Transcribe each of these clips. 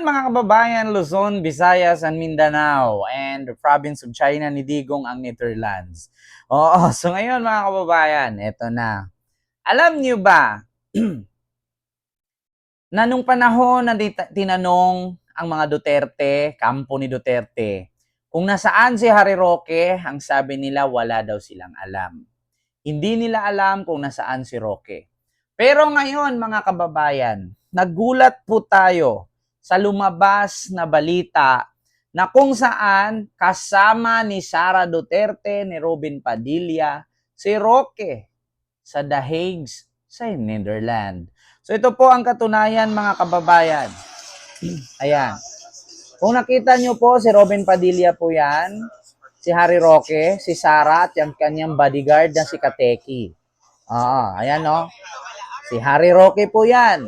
Mga kababayan, Luzon, Visayas, and Mindanao, and the province of China ni Digong ang Netherlands. Oo, so ngayon mga kababayan, eto na. Alam niyo ba na nung panahon na tinanong ang mga Duterte, kampo ni Duterte, kung nasaan si Harry Roque, ang sabi nila wala daw silang alam. Hindi nila alam kung nasaan si Roque. Pero ngayon mga kababayan, nagulat po tayo sa lumabas na balita na kung saan kasama ni Sara Duterte, ni Robin Padilla, si Roque sa The Hague sa Netherlands. So ito po ang katunayan mga kababayan. Ayan. Kung nakita nyo po, si Robin Padilla po yan, si Harry Roque, si Sara at yung kanyang bodyguard na si Kateki. Ayan no. Si Harry Roque po yan.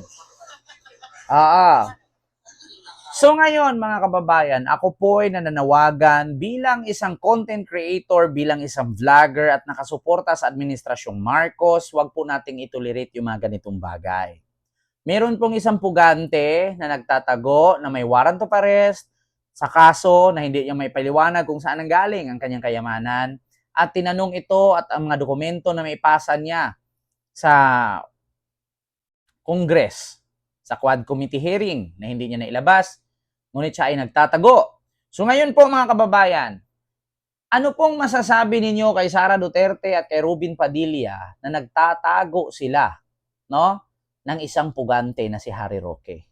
So ngayon mga kababayan, ako po ay nananawagan bilang isang content creator, bilang isang vlogger at nakasuporta sa Administrasyong Marcos, wag po nating itolerate yung mga ganitong bagay. Meron pong isang pugante na nagtatago na may warrant of arrest sa kaso na hindi niya may paliwanag kung saan nanggaling ang kanyang kayamanan at tinanong ito at ang mga dokumento na may ipasa niya sa Congress, sa Quad Committee hearing na hindi niya nailabas, ngunit siya ay nagtatago. So ngayon po mga kababayan, ano pong masasabi ninyo kay Sara Duterte at kay Robin Padilla na nagtatago sila, no, ng isang pugante na si Harry Roque?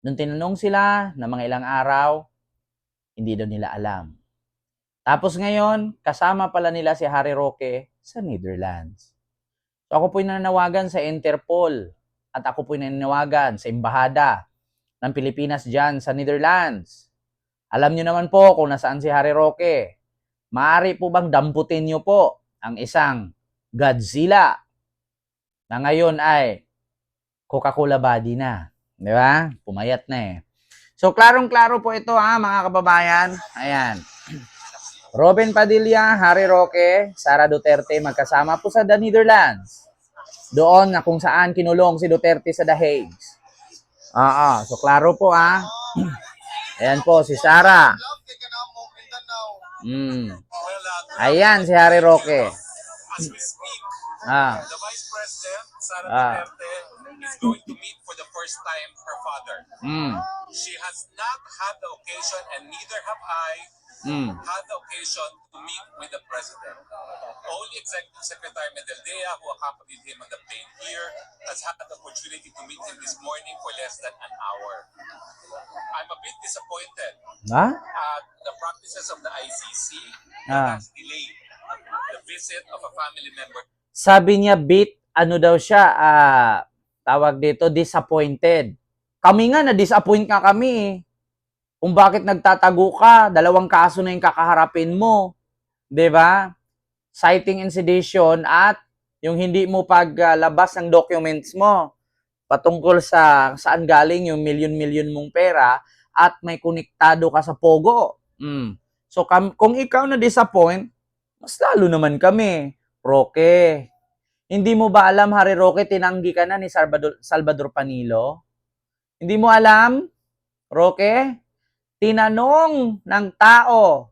Nung tinanong sila ng mga ilang araw, hindi daw nila alam. Tapos ngayon, kasama pala nila si Harry Roque sa Netherlands. So ako po'y nananawagan sa Interpol at ako po'y nananawagan sa Embahada ng Pilipinas dyan sa Netherlands. Alam nyo naman po kung nasaan si Harry Roque. Maaari po bang damputin nyo po ang isang Godzilla na ngayon ay Coca-Cola body na. Di ba? Pumayat na eh. So, klarong-klaro po ito mga kababayan. Ayan. Robin Padilla, Harry Roque, Sara Duterte magkasama po sa The Netherlands. Doon na kung saan kinulong si Duterte sa The Hague. So klaro po Ayan po si Sara. Ayan si Harry Roque. The Vice President, Sara Duterte, is going to meet for the first time her father. She has not had the occasion, and neither have I, had the occasion to meet with the President. Only Executive Secretary Medaldea, who accompanied him on the plane here, has had the opportunity to meet him this morning for less than an hour. I'm a bit disappointed at the practices of the ICC that has delayed the visit of a family member. Sabi niya, ano daw siya, tawag dito, disappointed. Kami nga, na-disappoint nga kami. Kung bakit nagtatago ka, 2 kaso na yung kakaharapin mo. 'Di ba? Citing and sedition at yung hindi mo paglabas ng documents mo patungkol sa saan galing yung milyon-milyon mong pera at may konektado ka sa Pogo. So kung ikaw na-disappoint, mas lalo naman kami. Roque, hindi mo ba alam, Harry Roque, tinanggi ka na ni Salvador Panilo? Hindi mo alam, Roque? Tinanong ng tao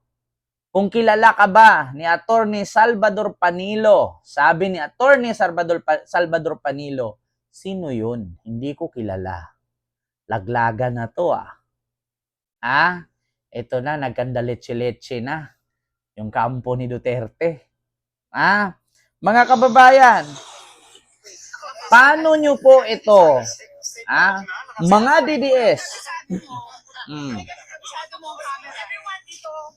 kung kilala ka ba ni Attorney Salvador Panilo. Sabi ni Attorney Salvador Panilo, sino yun? Hindi ko kilala. Laglagan na to ito na, nagkandaletse-letse na yung kampo ni Duterte. Mga kababayan, paano nyo po ito? Mga DDS.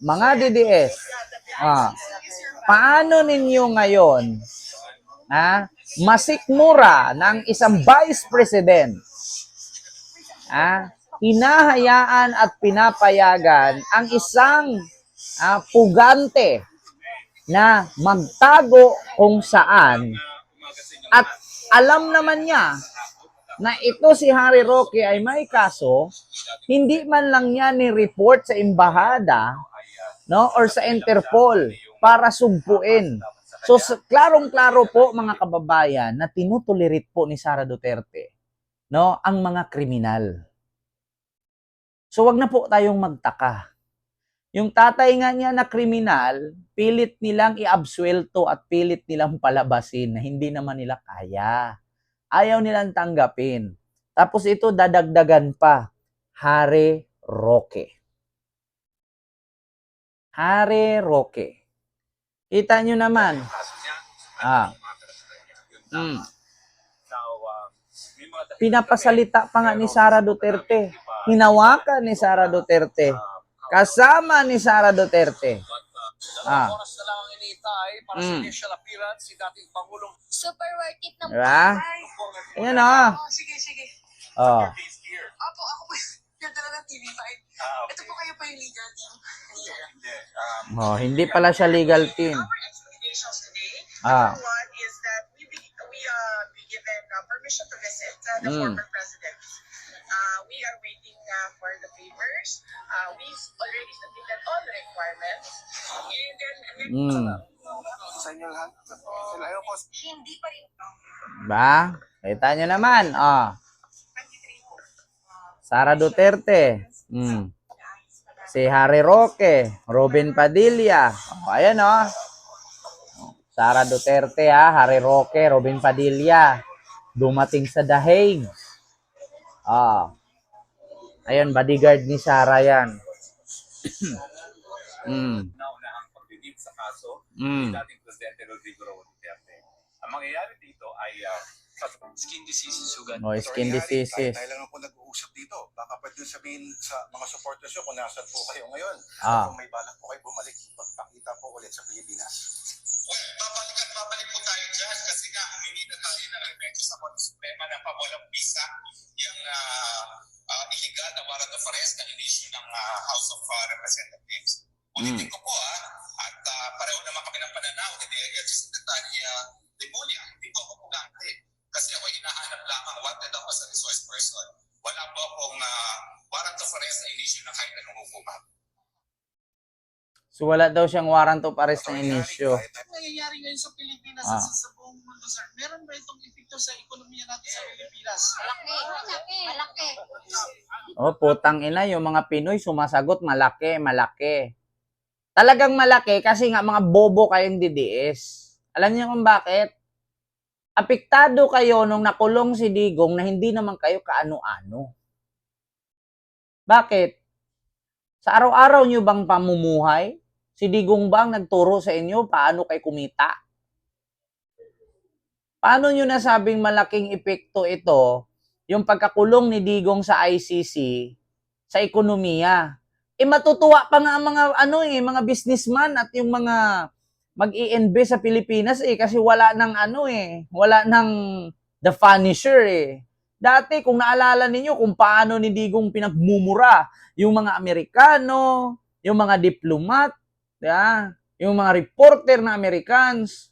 Mga DDS. Paano ninyo ngayon masikmura ng isang Vice President hinahayaan at pinapayagan ang isang pugante na magtago kung saan at alam naman niya na ito si Harry Roque ay may kaso, hindi man lang niya ni-report sa embahada, no, or sa Interpol para sugpuin. So klarong-klaro po mga kababayan na tinutolerate po ni Sara Duterte, no, ang mga kriminal. So wag na po tayong magtaka. Yung tatay nga niya na kriminal, pilit nilang iabsuelto at pilit nilang palabasin na hindi naman nila kaya. Ayaw nilang tanggapin. Tapos ito dadagdagan pa, Harry Roque. Harry Roque. Kita nyo naman. Pinapasalita pa nga ni Sara Duterte. Hinawakan ni Sara Duterte. Kasama ni Sara Duterte. Oras na lang ang inihintay para sa initial appearance si dating Pangulong. Super worth it ng Diba? Ayan o. Sige, sige. Oh. Ako po yung dala ng TV5. Ito po kayo pa yung legal team. Oh, hindi pala siya legal team. Our explanations today, Ah. number one is that we be given permission to visit the former president. We are waiting for the papers. We've already submitted all the requirements. And then, Sa inyo lahat. Sila ayaw po. hindi pa rin. Ba? Kita nyo naman. Oh. 23 po. Sara Duterte. Si Harry Roque. Robin Padilla. Oh, ayan oh. Sara Duterte Harry Roque, Robin Padilla. Dumating sa The Hague. Ayun, bodyguard ni Sara yan. Naunahang pagdinig sa kaso ni dating Presidente Rodrigo Duterte. Ang mangyayari dito ay skin diseases, sugat. Oh, skin diseases. Tayo lang po nag-uusap dito. Baka pwede sabihin sa mga supporters nyo kung nasan po kayo ngayon. Kung may balak po kayo bumalik, pagpakita po ulit sa Pilipinas. Babalik po tayo dyan kasi nga humingi na tayo ng remedyo sa Korte Suprema na pawalang visa yung illegal na warrant of arrest na in-issue ng House of Representatives. Ulitin ko po at pareho naman kami ng pananaw ni Secretary Remulla. Hindi po ako pugante kasi ako hinahanap lamang wanted ako as a resource person. Wala po akong warrant of arrest na in-issue ng kahit anong hukuman. So wala daw siyang warrant of arrest na inisyo. Nangyayari ngayon sa Pilipinas at sa buong mundo, sir. Meron ba itong epekto sa ekonomiya natin sa Pilipinas? Malaki. Oh, putang ina, yung mga Pinoy sumasagot malaki, malaki. Talagang malaki kasi nga mga bobo kayong DDS. Alam niyo kung bakit? Apektado kayo nung nakulong si Digong na hindi naman kayo kaano-ano. Bakit? Sa araw-araw nyo bang pamumuhay? Si Digong bang nagturo sa inyo paano kayo kumita? Paano nyo nasabing malaking epekto ito, yung pagkakulong ni Digong sa ICC, sa ekonomiya? Matutuwa pa nga ang mga, mga businessman at yung mga mag-i-invest sa Pilipinas kasi wala nang wala nang the Punisher Dati, kung naalala ninyo kung paano ni Digong pinagmumura yung mga Amerikano, yung mga diplomat, yung mga reporter na Americans.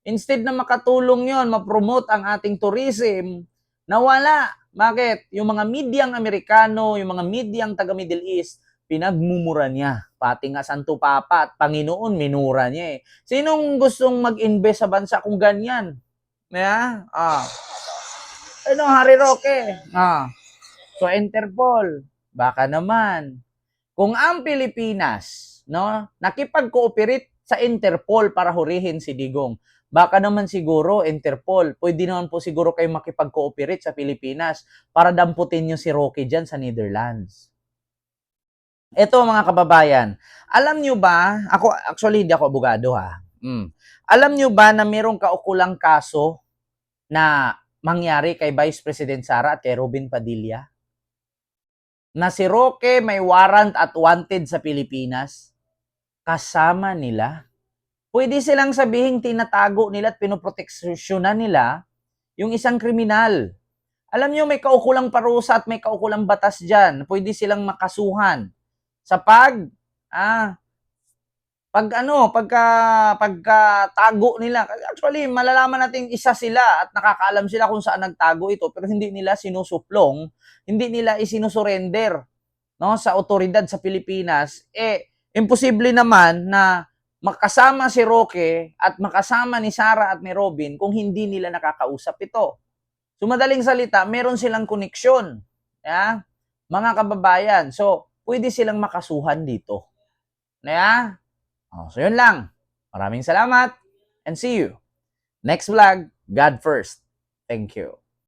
Instead na makatulong yon, ma-promote ang ating tourism, nawala. Bakit? Yung mga medyang Amerikano, yung mga medyang taga-Middle East, pinagmumura niya. Pati nga Santo Papa at Panginoon, minura niya Sinong gustong mag-invest sa bansa kung ganyan? Harry Roque. So, Interpol. Baka naman. Kung ang Pilipinas, nakipag-cooperate sa Interpol para hurihin si Digong, baka naman siguro, Interpol, pwede naman po siguro kayo makipag-cooperate sa Pilipinas para damputin nyo si Roque dyan sa Netherlands. Ito mga kababayan, alam nyo ba, actually hindi ako abogado Alam nyo ba na mayroong kaukulang kaso na mangyari kay Vice President Sara at kay Robin Padilla? Na si Roque may warrant at wanted sa Pilipinas, kasama nila. Pwede silang sabihin tinatago nila at pinoproteksyonan nila yung isang kriminal. Alam nyo, may kaukulang parusa at may kaukulang batas dyan. Pwede silang makasuhan sa pagkatago nila. Actually, malalaman natin isa sila at nakakaalam sila kung saan nagtago ito, pero hindi nila sinusuplong, hindi nila isinusurrender sa otoridad sa Pilipinas. Imposible naman na makasama si Roque at makasama ni Sara at ni Robin kung hindi nila nakakausap ito. So madaling salita, meron silang koneksyon. mga kababayan. So, pwede silang makasuhan dito. Kaya, so yun lang. Maraming salamat and see you. Next vlog, God first. Thank you.